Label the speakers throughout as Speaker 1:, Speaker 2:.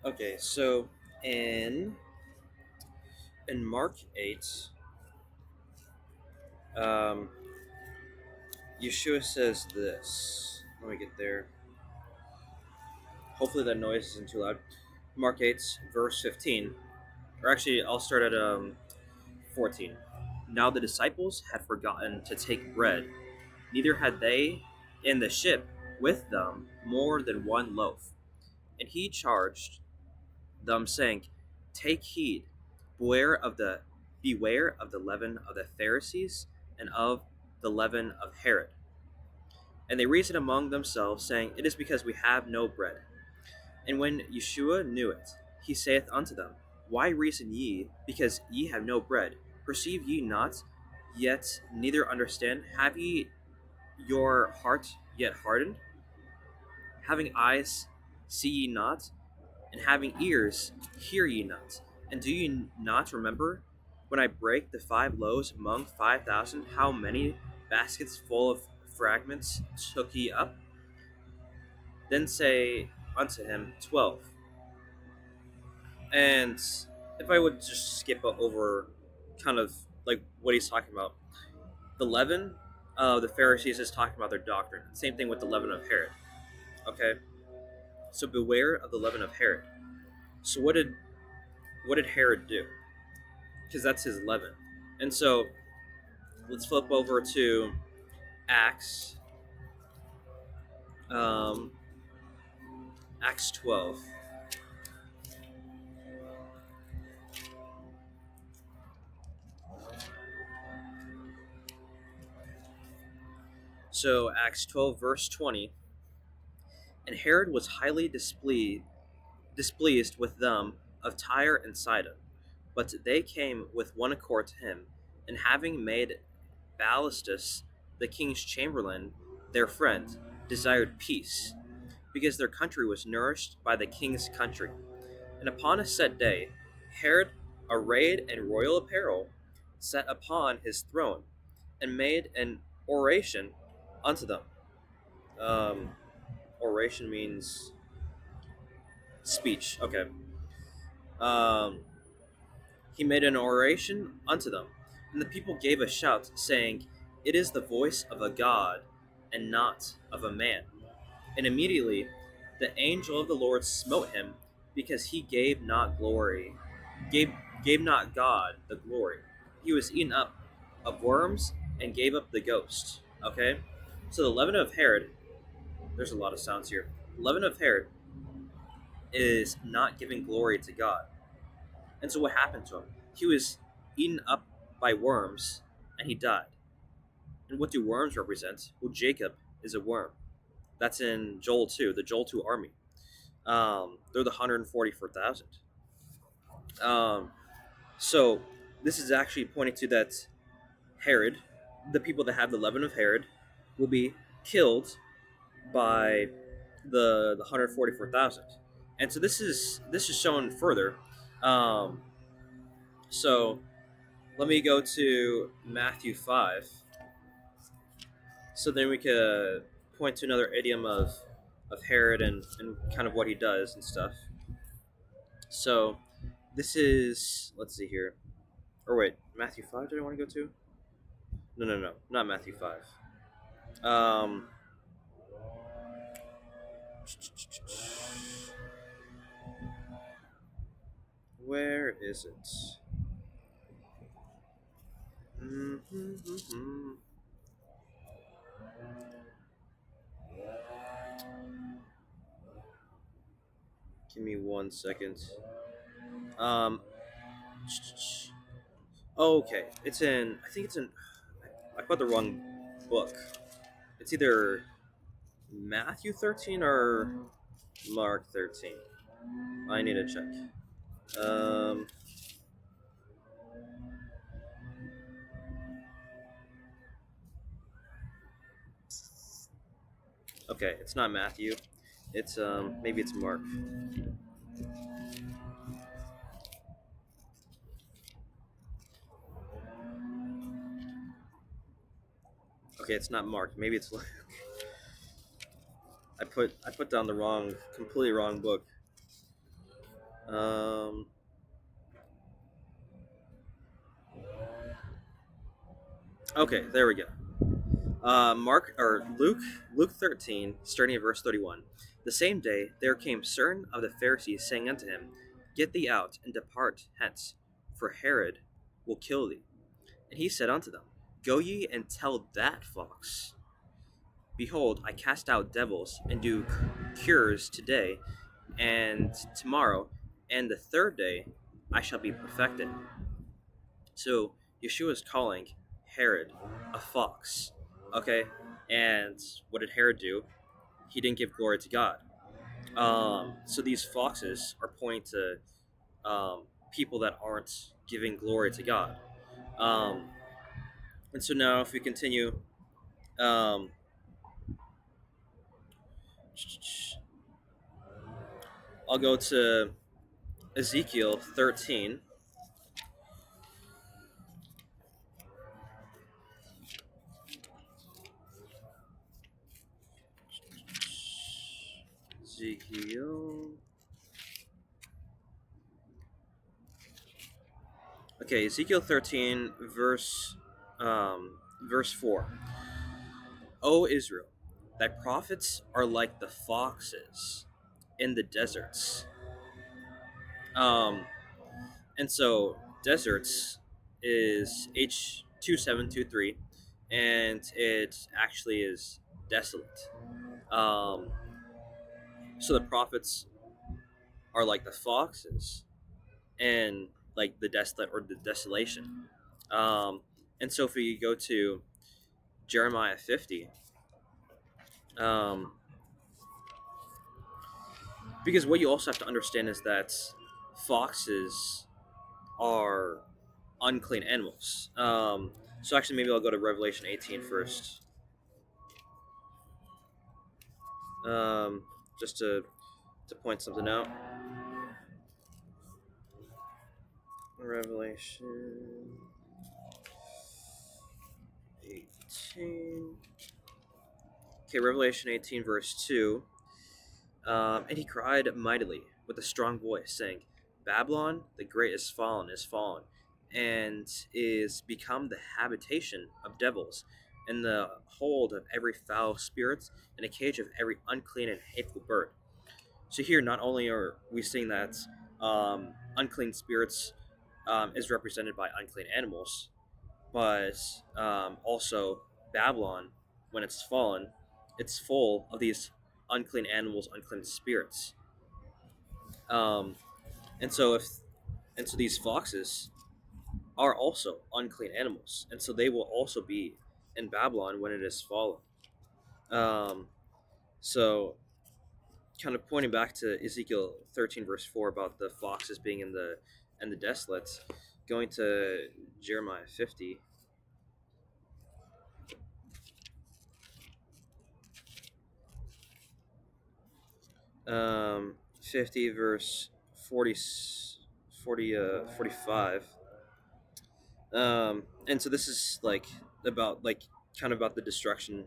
Speaker 1: Okay, so in in Mark 8, um, Yeshua says this. Let me get there. Hopefully that noise isn't too loud. Mark 8, verse 15. Or actually, I'll start at 14. Now the disciples had forgotten to take bread, neither had they in the ship with them more than one loaf. And he charged them, saying, Take heed, beware of the beware of the leaven of the Pharisees and of the leaven of Herod. And they reasoned among themselves, saying, It is because we have no bread. And when Yeshua knew it, he saith unto them, Why reason ye, because ye have no bread? Perceive ye not, yet neither understand? Have ye your heart yet hardened? Having eyes, see ye not? And having ears, hear ye not? And do ye not remember when I brake the 5 loaves among 5,000, how many baskets full of fragments took ye up? Then say unto him, 12. And if I would just skip over kind of like what he's talking about, the leaven of the Pharisees is talking about their doctrine. Same thing with the leaven of Herod. Okay, so beware of the leaven of Herod. So what did Herod do? Because that's his leaven. And so let's flip over to Acts, um, Acts 12. So Acts 12 verse 20. And Herod was highly displeased with them of Tyre and Sidon. But they came with one accord to him, and having made Ballastus the king's chamberlain their friend, desired peace, because their country was nourished by the king's country. And upon a set day, Herod, arrayed in royal apparel, sat upon his throne, and made an oration unto them. Um, Oration means speech. Okay. Um, he made an oration unto them, and the people gave a shout, saying, It is the voice of a God, and not of a man. And immediately the angel of the Lord smote him, because he gave gave not God the glory. He was eaten up of worms and gave up the ghost. Okay? So the leaven of Herod, there's a lot of sounds here. The leaven of Herod is not giving glory to God. And so what happened to him? He was eaten up by worms and he died. And what do worms represent? Well, Jacob is a worm. That's in Joel 2, the Joel 2 army. They're the 144,000. Um, so this is actually pointing to that Herod, the people that have the leaven of Herod, will be killed by the 144,000. And so this is shown further. Um, so let me go to Matthew 5. So then we could point to another idiom of Herod and kind of what he does and stuff. So this is, let's see here. Or wait, Matthew 5 did I want to go to? No, no, no, not Matthew 5. Um, where is it? Mm-hmm. Give me 1 second. Um, okay, it's in. I think it's in. I put the wrong book. It's either Matthew 13 or Mark 13. I need to check. Um, okay, it's not Matthew. It's maybe it's Mark. Okay, it's not Mark. Maybe it's I put down the completely wrong book. Um, okay, there we go. Mark or Luke 13, starting at verse 31. The same day there came certain of the Pharisees, saying unto him, Get thee out and depart hence, for Herod will kill thee. And he said unto them, Go ye and tell that fox, Behold, I cast out devils and do cures today and tomorrow, and the third day I shall be perfected. So Yeshua is calling Herod a fox. Okay? And what did Herod do? He didn't give glory to God. So these foxes are pointing to people that aren't giving glory to God. Um, and so now, if we continue, um, I'll go to Ezekiel 13. Ezekiel. Okay, Ezekiel 13, verse 4. O Israel, thy prophets are like the foxes in the deserts. Um, and so deserts is H2723, and it actually is desolate. Um, so the prophets are like the foxes and like the desolate or the desolation. Um, and so if we go to Jeremiah 50, um, because what you also have to understand is that foxes are unclean animals. So actually, maybe I'll go to Revelation 18 first, um, just to point something out. Revelation 18. Okay, Revelation 18, verse 2. And he cried mightily with a strong voice, saying, Babylon the great is fallen, and is become the habitation of devils, and the hold of every foul spirit, and a cage of every unclean and hateful bird. So here, not only are we seeing that unclean spirits is represented by unclean animals, but also Babylon, when it's fallen, it's full of these unclean animals, unclean spirits. Um, and so if and so these foxes are also unclean animals, and so they will also be in Babylon when it is fallen. Um, so kind of pointing back to Ezekiel 13 verse 4 about the foxes being in the desolates, going to Jeremiah 50. 50 verse 40, 45. And so this is like about like kind of about the destruction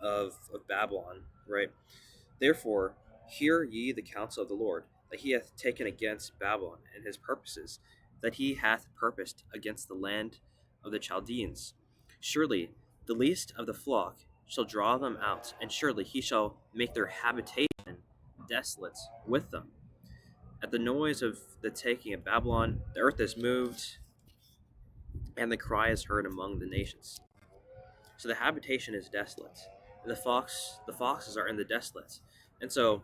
Speaker 1: of Babylon, right? Therefore, hear ye the counsel of the Lord, that he hath taken against Babylon and his purposes, that he hath purposed against the land of the Chaldeans. Surely the least of the flock shall draw them out, and surely he shall make their habitation desolate with them. At the noise of the taking of Babylon, the earth is moved, and the cry is heard among the nations. So the habitation is desolate. The foxes are in the desolates. And so,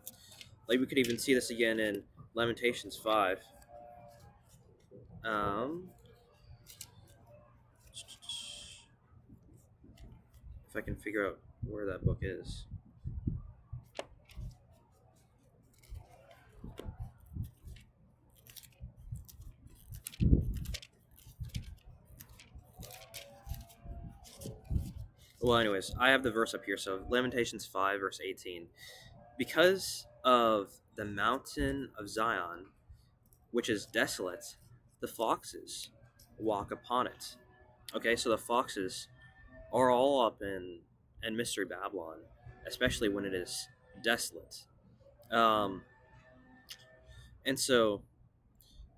Speaker 1: like, we could even see this again in Lamentations 5. Um, if I can figure out where that book is. Well, anyways, I have the verse up here. So, Lamentations 5, verse 18. Because of the mountain of Zion, which is desolate, the foxes walk upon it. Okay, so the foxes are all up in Mystery Babylon, especially when it is desolate. Um, and so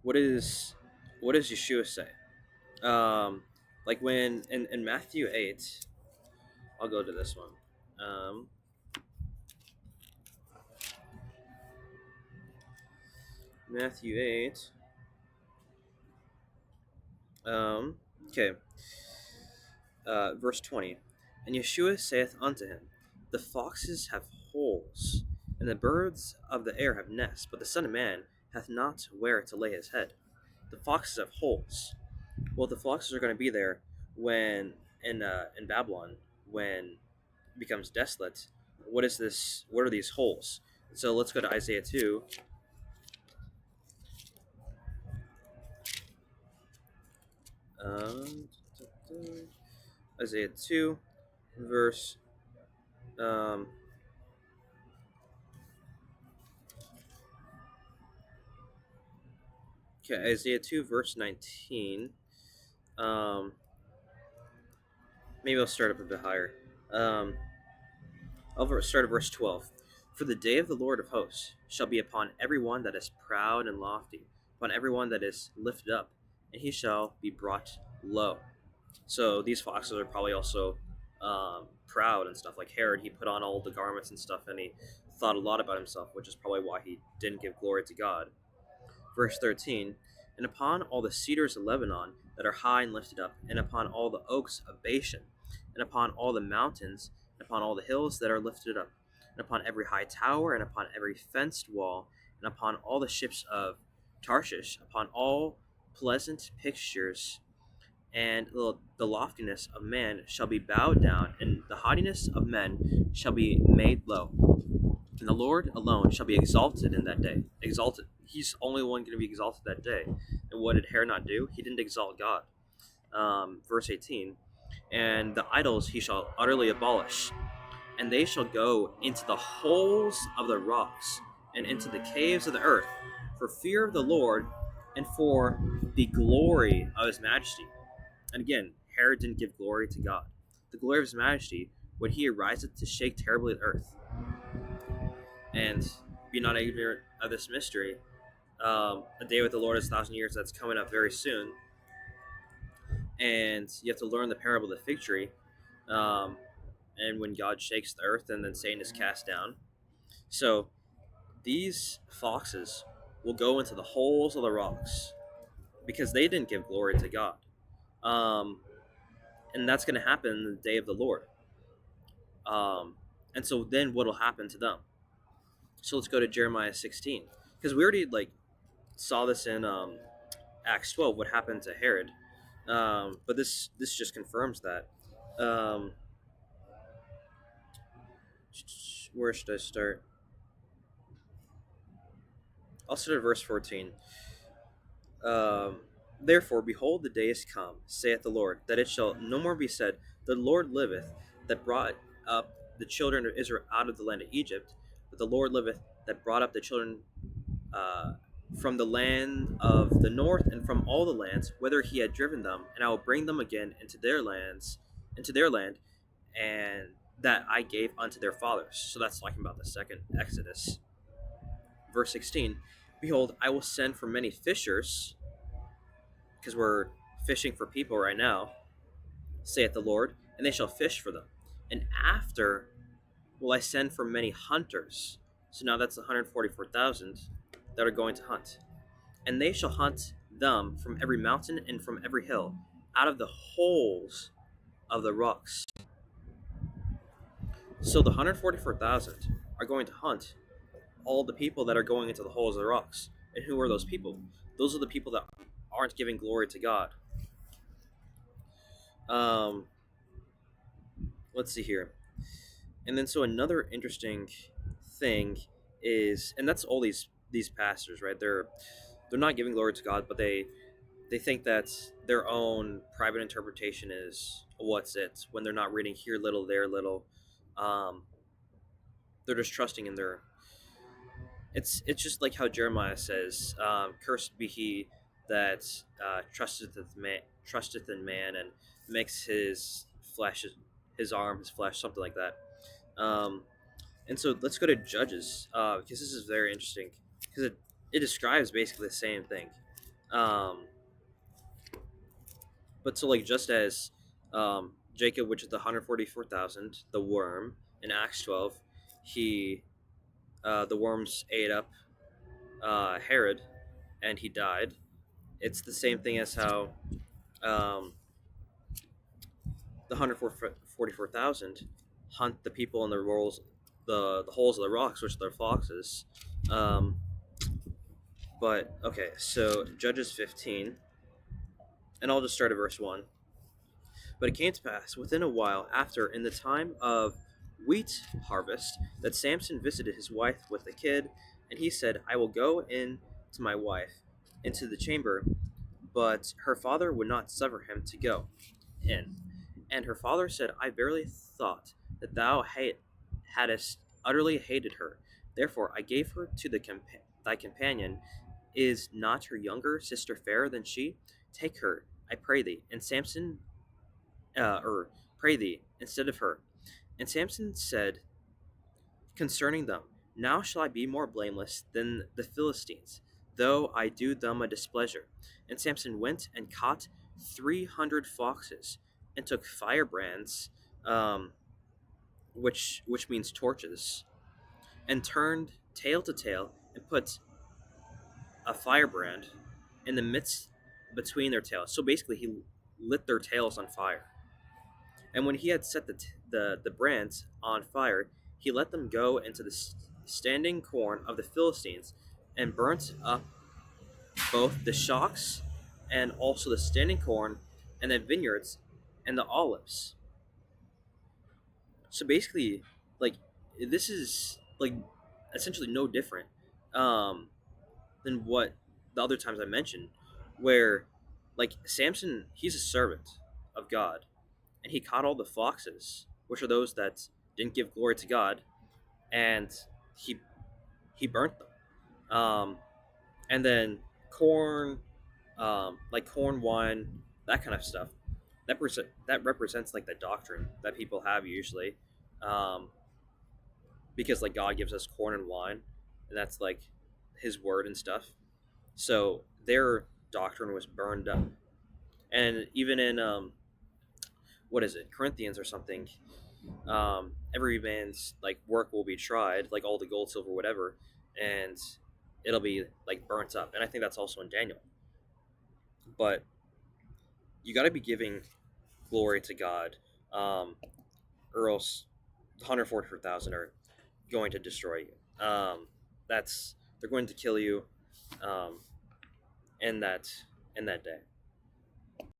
Speaker 1: what is what does Yeshua say? Um, like when in Matthew 8, I'll go to this one. Um, Matthew 8. Um, okay. Verse 20. And Yeshua saith unto him, the foxes have holes, and the birds of the air have nests, but the Son of Man hath not where to lay his head. The foxes have holes. Well, the foxes are going to be there when in Babylon, when it becomes desolate. What is this? What are these holes? So let's go to Isaiah 2. Um, Isaiah 2, verse um, okay, Isaiah 2, verse 19. Um, maybe I'll start up a bit higher. Um, I'll start at verse 12. For the day of the Lord of hosts shall be upon every one that is proud and lofty, upon every one that is lifted up, and he shall be brought low. So these foxes are probably also proud and stuff. Like Herod, he put on all the garments and stuff, and he thought a lot about himself, which is probably why he didn't give glory to God. Verse 13. And upon all the cedars of Lebanon that are high and lifted up, and upon all the oaks of Bashan, and upon all the mountains, and upon all the hills that are lifted up, and upon every high tower, and upon every fenced wall, and upon all the ships of Tarshish, upon all pleasant pictures, and the loftiness of man shall be bowed down, and the haughtiness of men shall be made low. And the Lord alone shall be exalted in that day. Exalted. He's only one going to be exalted that day. And what did Herod not do? He didn't exalt God. Verse 18. And the idols he shall utterly abolish, and they shall go into the holes of the rocks, and into the caves of the earth, for fear of the Lord, and for the glory of his majesty. And again, Herod didn't give glory to God. The glory of his majesty, when he ariseth to shake terribly the earth. And be not ignorant of this mystery. A day with the Lord is 1,000 years. That's coming up very soon. And you have to learn the parable of the fig tree. And when God shakes the earth and then Satan is cast down. So these foxes will go into the holes of the rocks because they didn't give glory to God. And that's going to happen in the day of the Lord. And so then what will happen to them? So let's go to Jeremiah 16, because we already saw this in Acts 12, what happened to Herod. But this just confirms that. Where should I start? I'll start at verse 14. Um, Therefore, behold, the day is come, saith the Lord, that it shall no more be said, the Lord liveth, that brought up the children of Israel out of the land of Egypt, but the Lord liveth, that brought up the children uh, from the land of the north and from all the lands whither he had driven them, and I will bring them again into their land, and that I gave unto their fathers. So that's talking about the second Exodus. Verse 16, behold, I will send for many fishers, because we're fishing for people right now, saith the Lord, and they shall fish for them. And after will I send for many hunters. So now that's 144,000 that are going to hunt. And they shall hunt them from every mountain and from every hill, out of the holes of the rocks. So the 144,000 are going to hunt all the people that are going into the holes of the rocks. And who are those people? Those are the people that aren't giving glory to God. Let's see here. And then so another interesting thing is, and that's all these pastors, right? They're not giving glory to God, but they think that their own private interpretation is what's it, when they're not reading here little, there little. They're just trusting in their. It's just like how Jeremiah says, "Cursed be he that trusteth in man, and makes his flesh, his arm, his flesh, something like that." And so let's go to Judges, because this is very interesting, because it describes basically the same thing. Um, but so like just as Jacob, which is the 144,000, the worm in Acts 12, he the worms ate up Herod, and he died. It's the same thing as how um, the 144,000 hunt the people in the rolls, the holes of the rocks, which are foxes. Um, but okay, so Judges 15, and I'll just start at verse 1. But it came to pass within a while after, in the time of wheat harvest, that Samson visited his wife with a kid, and he said, I will go in to my wife into the chamber, but her father would not suffer him to go in. And her father said, I verily thought that thou hadst utterly hated her. Therefore I gave her to thy companion. Is not her younger sister fairer than she? Take her, I pray thee. And Samson, or pray thee, instead of her. And Samson said concerning them, now shall I be more blameless than the Philistines, though I do them a displeasure. And Samson went and caught 300 foxes, and took firebrands, um, which means torches, and turned tail to tail, and put a firebrand in the midst between their tails. So basically, he lit their tails on fire. And when he had set the brands on fire, he let them go into the standing corn of the Philistines, and burnt up both the shocks and also the standing corn and the vineyards and the olives. So basically, like, this is like essentially no different um, than what the other times I mentioned, where like Samson, he's a servant of God, and he caught all the foxes, which are those that didn't give glory to God, and he he burnt them. And then corn, like corn, wine, that kind of stuff. That represents like the doctrine that people have usually, um, because like God gives us corn and wine, and that's like His word and stuff. So their doctrine was burned up, and even in what is it, Corinthians or something, every man's like work will be tried, like all the gold, silver, whatever, and it'll be like burnt up. And I think that's also in Daniel. But you got to be giving glory to God, or else 144,000 are going to destroy you. That's they're going to kill you, um, in that in that day.